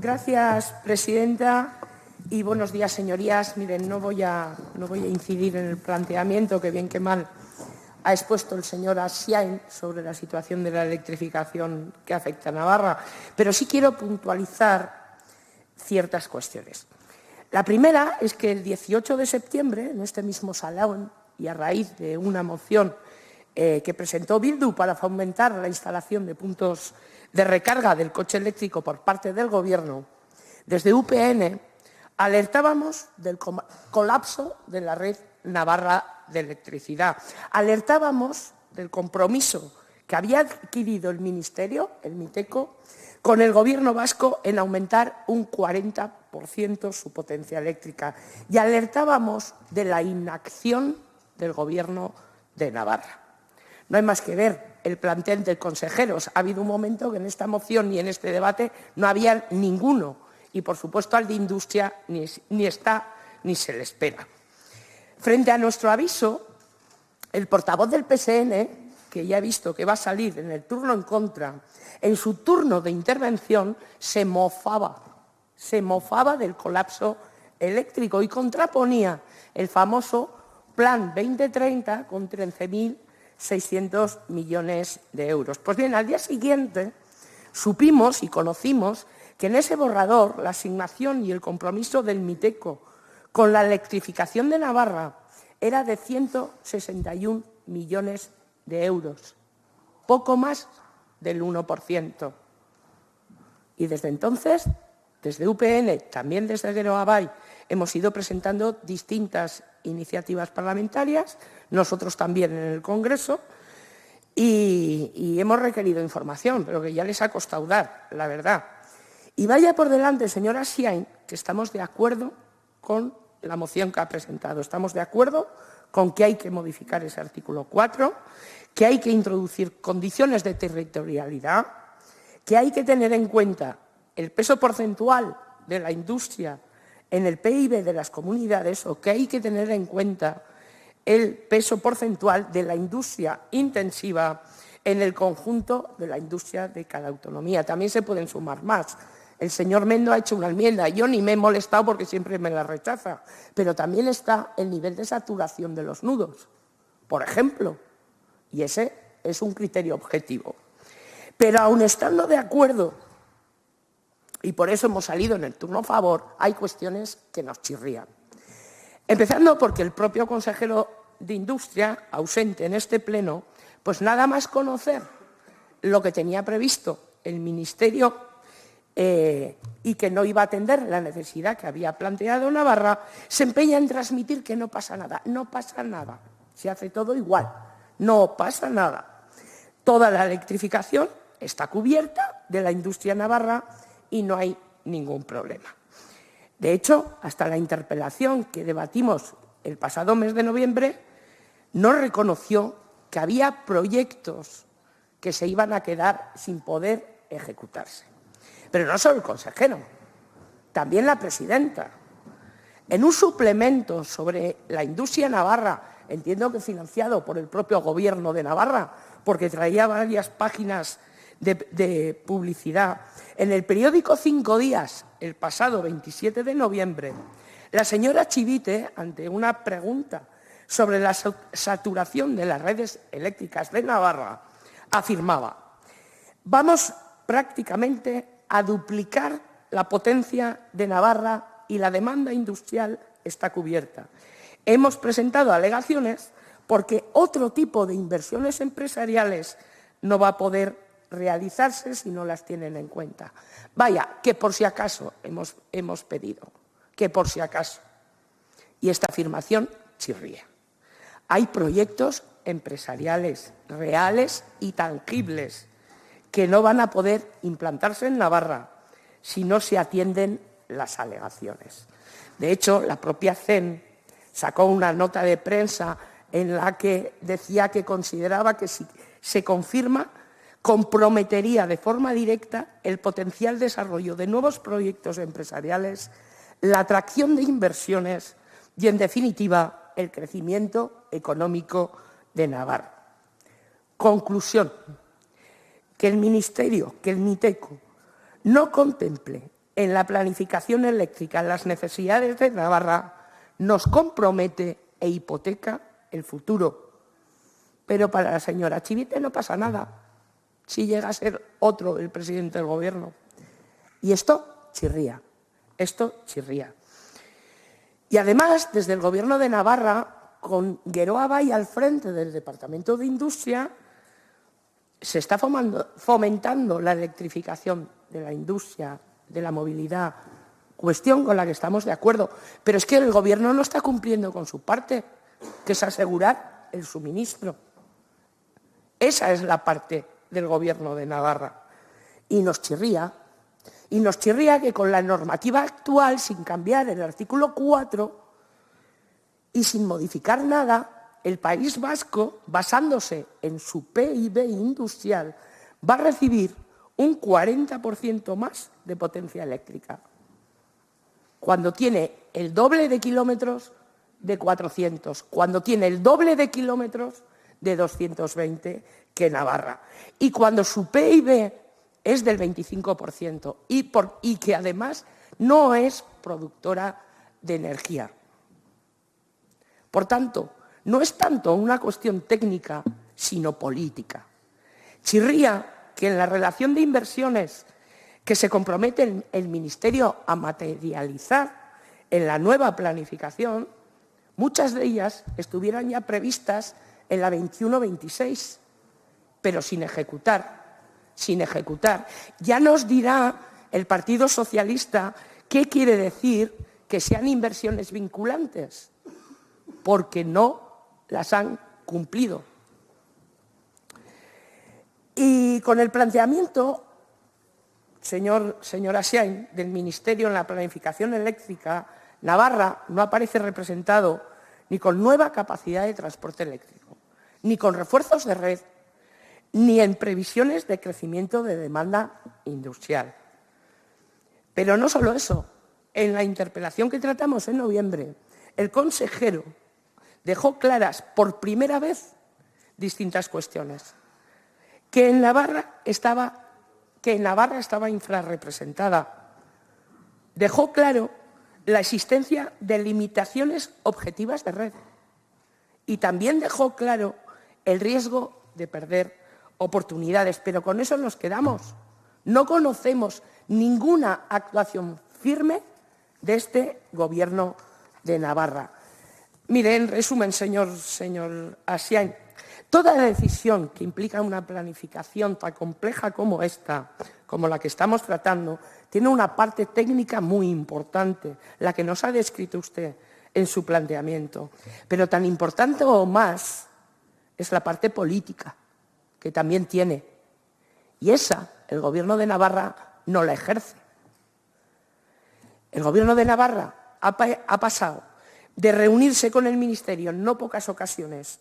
Gracias, presidenta, y buenos días, señorías. Miren, no voy a incidir en el planteamiento que bien que mal ha expuesto el señor Asiain sobre la situación de la electrificación que afecta a Navarra, pero sí quiero puntualizar ciertas cuestiones. La primera es que el 18 de septiembre, en este mismo salón, y a raíz de una moción que presentó Bildu para fomentar la instalación de puntos de recarga del coche eléctrico por parte del Gobierno, desde UPN alertábamos del colapso de la red navarra de electricidad. Alertábamos del compromiso que había adquirido el Ministerio, el MITECO, con el Gobierno vasco en aumentar un 40% su potencia eléctrica. Y alertábamos de la inacción del Gobierno de Navarra. No hay más que ver el plantel de consejeros. Ha habido un momento que en esta moción y en este debate no había ninguno. Y, por supuesto, al de Industria ni está ni se le espera. Frente a nuestro aviso, el portavoz del PSN, que ya he visto que va a salir en el turno en contra, en su turno de intervención se mofaba del colapso eléctrico y contraponía el famoso Plan 2030 con 13.600 millones de euros. Pues bien, al día siguiente supimos y conocimos que en ese borrador la asignación y el compromiso del MITECO con la electrificación de Navarra era de 161 millones de euros, poco más del 1%. Y desde entonces, desde UPN, también desde Geroabay, hemos ido presentando distintas iniciativas parlamentarias, nosotros también en el Congreso, y hemos requerido información, pero que ya les ha costado dar, la verdad. Y vaya por delante, señora Asiain, que estamos de acuerdo con la moción que ha presentado. Estamos de acuerdo con que hay que modificar ese artículo 4, que hay que introducir condiciones de territorialidad, que hay que tener en cuenta el peso porcentual de la industria en el PIB de las comunidades, o que hay que tener en cuenta el peso porcentual de la industria intensiva en el conjunto de la industria de cada autonomía. También se pueden sumar más. El señor Mendo ha hecho una enmienda. Yo ni me he molestado porque siempre me la rechaza. Pero también está el nivel de saturación de los nudos, por ejemplo. Y ese es un criterio objetivo. Pero aun estando de acuerdo, y por eso hemos salido en el turno a favor, hay cuestiones que nos chirrían. Empezando porque el propio consejero de Industria, ausente en este pleno, pues nada más conocer lo que tenía previsto el Ministerio y que no iba a atender la necesidad que había planteado Navarra, se empeña en transmitir que no pasa nada. No pasa nada, se hace todo igual, no pasa nada. Toda la electrificación está cubierta de la industria navarra y no hay ningún problema. De hecho, hasta la interpelación que debatimos el pasado mes de noviembre no reconoció que había proyectos que se iban a quedar sin poder ejecutarse. Pero no solo el consejero, también la presidenta. En un suplemento sobre la industria navarra, entiendo que financiado por el propio Gobierno de Navarra, porque traía varias páginas de publicidad, en el periódico 5 Días, el pasado 27 de noviembre, la señora Chivite, ante una pregunta sobre la saturación de las redes eléctricas de Navarra, afirmaba: vamos prácticamente a duplicar la potencia de Navarra y la demanda industrial está cubierta. Hemos presentado alegaciones porque otro tipo de inversiones empresariales no va a poder realizarse si no las tienen en cuenta. Vaya, que por si acaso hemos pedido, que por si acaso. Y esta afirmación chirría. Hay proyectos empresariales reales y tangibles que no van a poder implantarse en Navarra si no se atienden las alegaciones. De hecho, la propia CEN sacó una nota de prensa en la que decía que consideraba que si se confirma, comprometería de forma directa el potencial desarrollo de nuevos proyectos empresariales, la atracción de inversiones y, en definitiva, el crecimiento económico de Navarra. Conclusión: que el Ministerio, que el MITECO, no contemple en la planificación eléctrica, en las necesidades de Navarra, nos compromete e hipoteca el futuro. Pero para la señora Chivite no pasa nada si llega a ser otro el presidente del Gobierno. Y esto chirría, esto chirría. Y además, desde el Gobierno de Navarra, con Geroa Bai al frente del Departamento de Industria, se está fomentando la electrificación de la industria, de la movilidad, cuestión con la que estamos de acuerdo. Pero es que el Gobierno no está cumpliendo con su parte, que es asegurar el suministro. Esa es la parte del Gobierno de Navarra. Y nos chirría que con la normativa actual, sin cambiar el artículo 4 y sin modificar nada, el País Vasco, basándose en su PIB industrial, va a recibir un 40% más de potencia eléctrica, cuando tiene el doble de kilómetros de 400, cuando tiene el doble de kilómetros de 220 que Navarra, y cuando su PIB es del 25% y que además no es productora de energía. Por tanto, no es tanto una cuestión técnica, sino política. Chirría que en la relación de inversiones que se compromete el Ministerio a materializar en la nueva planificación, muchas de ellas estuvieran ya previstas en la 21-26, pero sin ejecutar. Ya nos dirá el Partido Socialista qué quiere decir que sean inversiones vinculantes, porque no las han cumplido. Y con el planteamiento, señora Xiain, del Ministerio en la planificación eléctrica, Navarra no aparece representado ni con nueva capacidad de transporte eléctrico, ni con refuerzos de red, ni en previsiones de crecimiento de demanda industrial. Pero no solo eso. En la interpelación que tratamos en noviembre, el consejero dejó claras por primera vez distintas cuestiones. Que en Navarra estaba infrarrepresentada. Dejó claro la existencia de limitaciones objetivas de red. Y también dejó claro el riesgo de perder oportunidades. Pero con eso nos quedamos. No conocemos ninguna actuación firme de este Gobierno de Navarra. Mire, en resumen, señor Asiain, toda decisión que implica una planificación tan compleja como esta, como la que estamos tratando, tiene una parte técnica muy importante, la que nos ha descrito usted en su planteamiento. Pero tan importante o más es la parte política, que también tiene. Y esa, el Gobierno de Navarra no la ejerce. El Gobierno de Navarra ha pasado de reunirse con el Ministerio en no pocas ocasiones,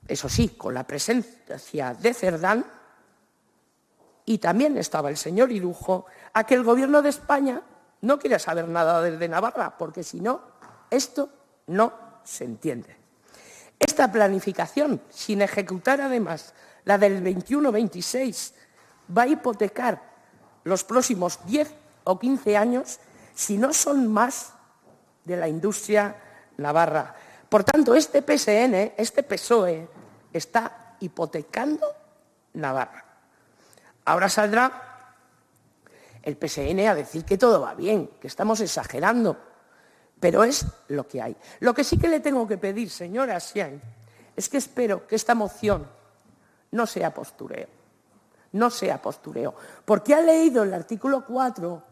eso sí, con la presencia de Cerdán, y también estaba el señor Irujo, a que el Gobierno de España no quiere saber nada del de Navarra, porque si no, esto no se entiende. Esta planificación, sin ejecutar además la del 21-26, va a hipotecar los próximos 10 o 15 años, si no son más, de la industria navarra. Por tanto, este PSN, este PSOE, está hipotecando Navarra. Ahora saldrá el PSN a decir que todo va bien, que estamos exagerando, pero es lo que hay. Lo que sí que le tengo que pedir, señora Xiain, es que espero que esta moción no sea postureo, porque ha leído el artículo 4,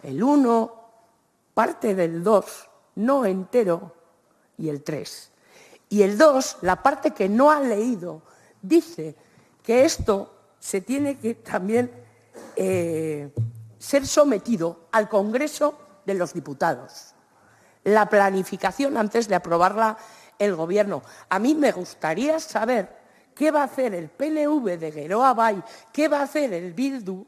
el 1, parte del 2, no entero, y el 3. Y el 2, la parte que no ha leído, dice que esto se tiene que también ser sometido al Congreso de los Diputados. La planificación antes de aprobarla el Gobierno. A mí me gustaría saber qué va a hacer el PNV de Geroa Bai, qué va a hacer el Bildu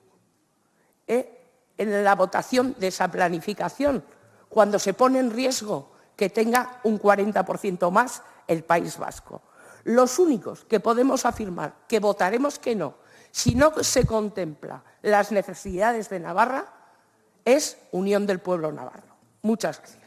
en la votación de esa planificación, cuando se pone en riesgo que tenga un 40% más el País Vasco. Los únicos que podemos afirmar que votaremos que no, si no se contempla las necesidades de Navarra, es unión del pueblo navarro. Muchas gracias.